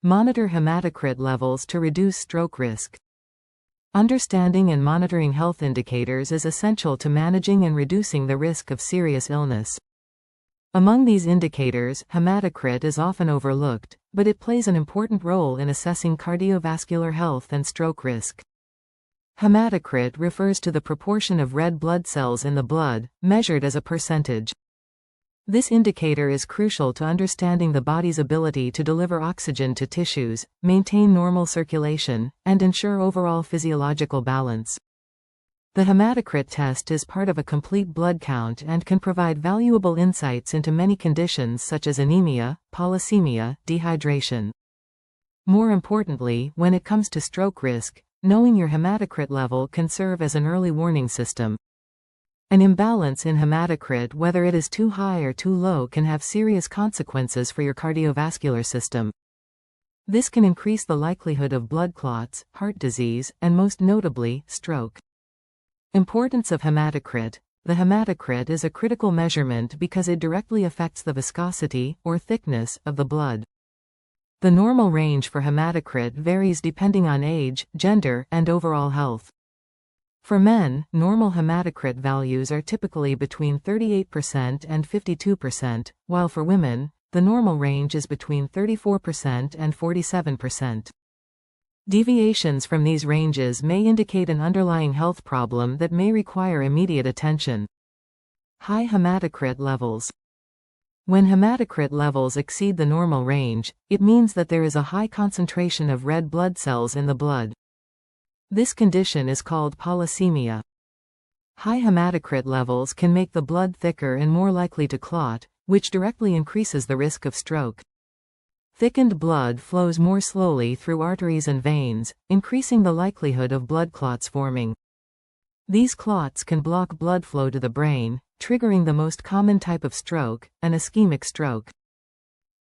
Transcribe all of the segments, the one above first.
Monitor hematocrit levels to reduce stroke risk. Understanding and monitoring health indicators is essential to managing and reducing the risk of serious illness. Among these indicators, hematocrit is often overlooked, but it plays an important role in assessing cardiovascular health and stroke risk. Hematocrit refers to the proportion of red blood cells in the blood, measured as a percentage. This indicator is crucial to understanding the body's ability to deliver oxygen to tissues, maintain normal circulation, and ensure overall physiological balance. The hematocrit test is part of a complete blood count and can provide valuable insights into many conditions such as anemia, polycythemia, dehydration. More importantly, when it comes to stroke risk, knowing your hematocrit level can serve as an early warning system. An imbalance in hematocrit, whether it is too high or too low, can have serious consequences for your cardiovascular system. This can increase the likelihood of blood clots, heart disease, and most notably, stroke. Importance of hematocrit. The hematocrit is a critical measurement because it directly affects the viscosity, or thickness, of the blood. The normal range for hematocrit varies depending on age, gender, and overall health. For men, normal hematocrit values are typically between 38% and 52%, while for women, the normal range is between 34% and 47%. Deviations from these ranges may indicate an underlying health problem that may require immediate attention. High hematocrit levels. When hematocrit levels exceed the normal range, it means that there is a high concentration of red blood cells in the blood. This condition is called polycythemia. High hematocrit levels can make the blood thicker and more likely to clot, which directly increases the risk of stroke. Thickened blood flows more slowly through arteries and veins, increasing the likelihood of blood clots forming. These clots can block blood flow to the brain, triggering the most common type of stroke, an ischemic stroke.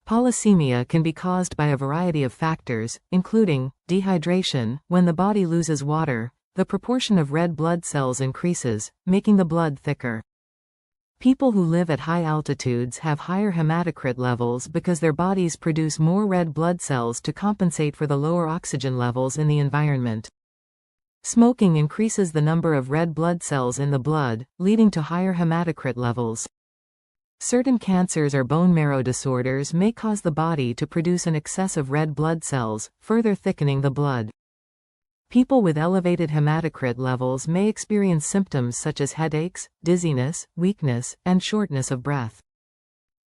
Polycythemia can be caused by a variety of factors, including dehydration. When the body loses water, the proportion of red blood cells increases, making the blood thicker. People who live at high altitudes have higher hematocrit levels because their bodies produce more red blood cells to compensate for the lower oxygen levels in the environment. Smoking increases the number of red blood cells in the blood, leading to higher hematocrit levels. Certain cancers or bone marrow disorders may cause the body to produce an excess of red blood cells, further thickening the blood. People with elevated hematocrit levels may experience symptoms such as headaches, dizziness, weakness, and shortness of breath.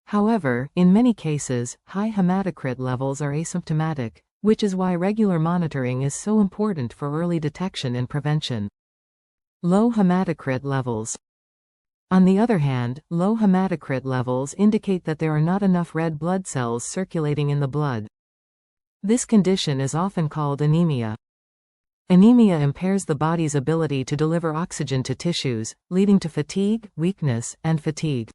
However, in many cases, high hematocrit levels are asymptomatic, which is why regular monitoring is so important for early detection and prevention. Low hematocrit levels. On the other hand, low hematocrit levels indicate that there are not enough red blood cells circulating in the blood. This condition is often called anemia. Anemia impairs the body's ability to deliver oxygen to tissues, leading to fatigue, weakness, and fatigue.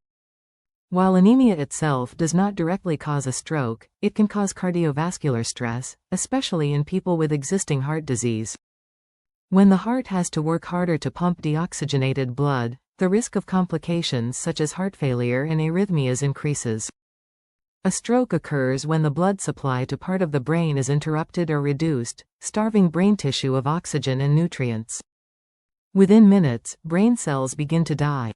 While anemia itself does not directly cause a stroke, it can cause cardiovascular stress, especially in people with existing heart disease. When the heart has to work harder to pump deoxygenated blood, the risk of complications such as heart failure and arrhythmias increases. A stroke occurs when the blood supply to part of the brain is interrupted or reduced, starving brain tissue of oxygen and nutrients. Within minutes, brain cells begin to die.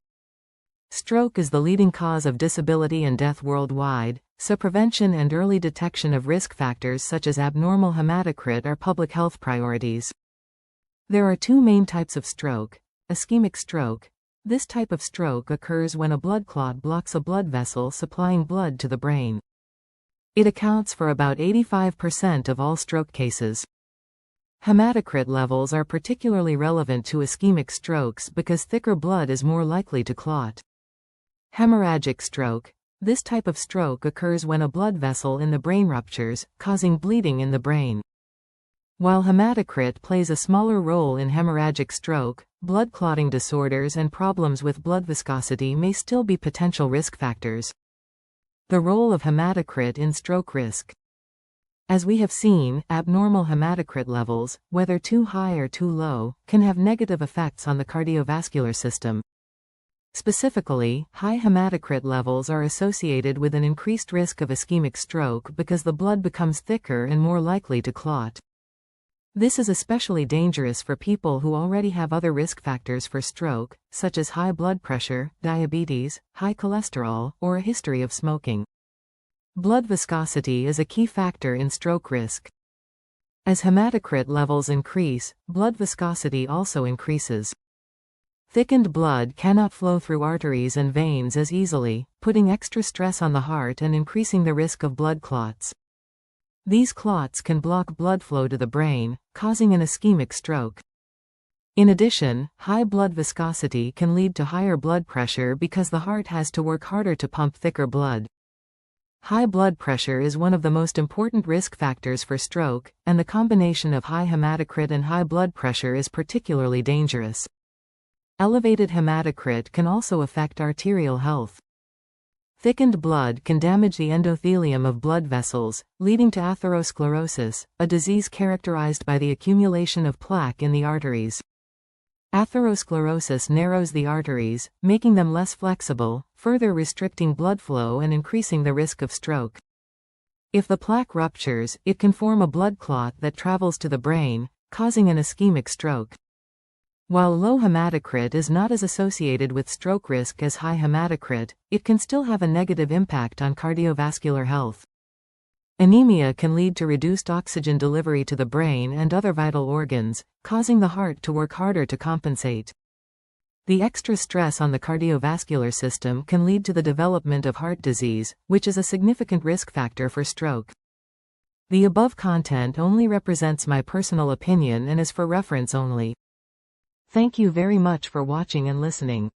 Stroke is the leading cause of disability and death worldwide, so prevention and early detection of risk factors such as abnormal hematocrit are public health priorities. There are two main types of stroke. Ischemic stroke. This type of stroke occurs when a blood clot blocks a blood vessel supplying blood to the brain. It accounts for about 85% of all stroke cases. Hematocrit levels are particularly relevant to ischemic strokes because thicker blood is more likely to clot. Hemorrhagic stroke. This type of stroke occurs when a blood vessel in the brain ruptures, causing bleeding in the brain. While hematocrit plays a smaller role in hemorrhagic stroke, blood clotting disorders and problems with blood viscosity may still be potential risk factors. The role of hematocrit in stroke risk. As we have seen, abnormal hematocrit levels, whether too high or too low, can have negative effects on the cardiovascular system. Specifically, high hematocrit levels are associated with an increased risk of ischemic stroke because the blood becomes thicker and more likely to clot. This is especially dangerous for people who already have other risk factors for stroke, such as high blood pressure, diabetes, high cholesterol, or a history of smoking. Blood viscosity is a key factor in stroke risk. As hematocrit levels increase, blood viscosity also increases. Thickened blood cannot flow through arteries and veins as easily, putting extra stress on the heart and increasing the risk of blood clots. These clots can block blood flow to the brain, causing an ischemic stroke. In addition, high blood viscosity can lead to higher blood pressure because the heart has to work harder to pump thicker blood. High blood pressure is one of the most important risk factors for stroke, and the combination of high hematocrit and high blood pressure is particularly dangerous. Elevated hematocrit can also affect arterial health. Thickened blood can damage the endothelium of blood vessels, leading to atherosclerosis, a disease characterized by the accumulation of plaque in the arteries. Atherosclerosis narrows the arteries, making them less flexible, further restricting blood flow and increasing the risk of stroke. If the plaque ruptures, it can form a blood clot that travels to the brain, causing an ischemic stroke. While low hematocrit is not as associated with stroke risk as high hematocrit, it can still have a negative impact on cardiovascular health. Anemia can lead to reduced oxygen delivery to the brain and other vital organs, causing the heart to work harder to compensate. The extra stress on the cardiovascular system can lead to the development of heart disease, which is a significant risk factor for stroke. The above content only represents my personal opinion and is for reference only. Thank you very much for watching and listening.